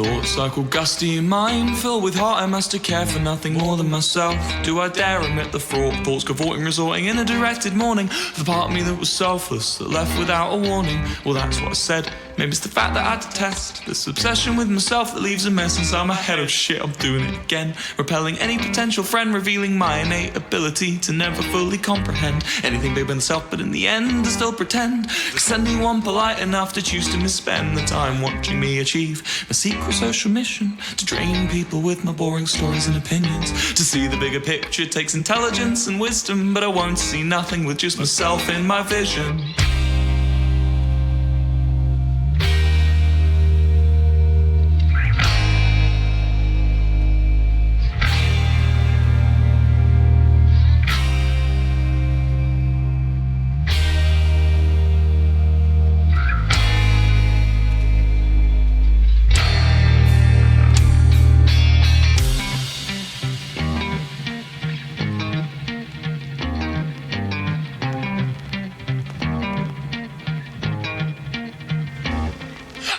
thoughts cycle gusty in mind, filled with heart I must have cared for nothing more than myself. Do I dare admit the fraught thoughts cavorting, resorting in a directed morning? The part of me that was selfless, that left without a warning. Well, that's what I said. Maybe it's the fact that I detest this obsession with myself that leaves a mess inside my head. Oh shit, I'm doing it again. Repelling any potential friend, revealing my innate ability to never fully comprehend anything bigger than self, but in the end I still pretend. Cause anyone polite enough to choose to misspend the time watching me achieve my secret social mission, to drain people with my boring stories and opinions. To see the bigger picture takes intelligence and wisdom, but I won't see nothing with just myself in my vision.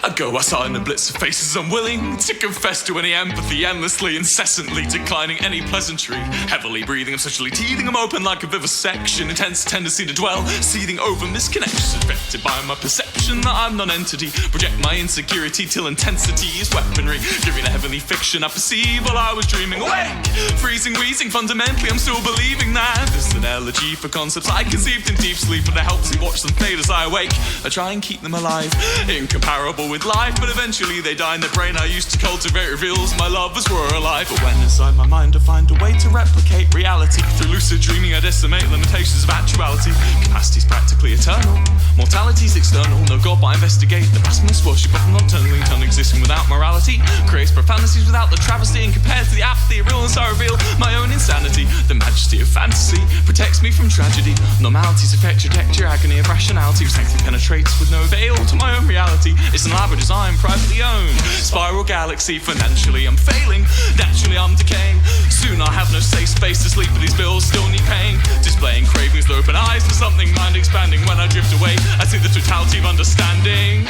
I go outside in the blitz of faces, unwilling to confess to any empathy, endlessly, incessantly declining any pleasantry. Heavily breathing, obsessively teething, I'm open like a vivisection. Intense tendency to dwell, seething over misconnections, affected by my perception that I'm non-entity. Project my insecurity till intensity is weaponry, giving a heavenly fiction I perceive while I was dreaming. Awake, freezing, wheezing, fundamentally I'm still believing that this is an elegy for concepts I conceived in deep sleep, and it helps me watch them fade as I awake. I try and keep them alive, incomparable with life, but eventually they die, and the brain I used to cultivate reveals my lovers were alive. But when inside my mind I find a way to replicate reality, through lucid dreaming I decimate limitations of actuality. Capacity's practically eternal, mortality's external. No God but I investigate the blasphemous worship of nocturnally tongue existing without morality. Creates profanities without the travesty, and compared to the apathy of realness I reveal my own insanity. The majesty of fantasy protects me from tragedy. Normalities affect trajectory, agony of rationality. Sanctity penetrates with no veil to my own reality. It's an elaborate design, privately owned. Spiral galaxy, financially I'm failing, naturally I'm decaying. Soon I'll have no safe space to sleep, but these bills still need paying. Displaying cravings with open eyes for something mind expanding. When I drift away, I see the totality of understanding.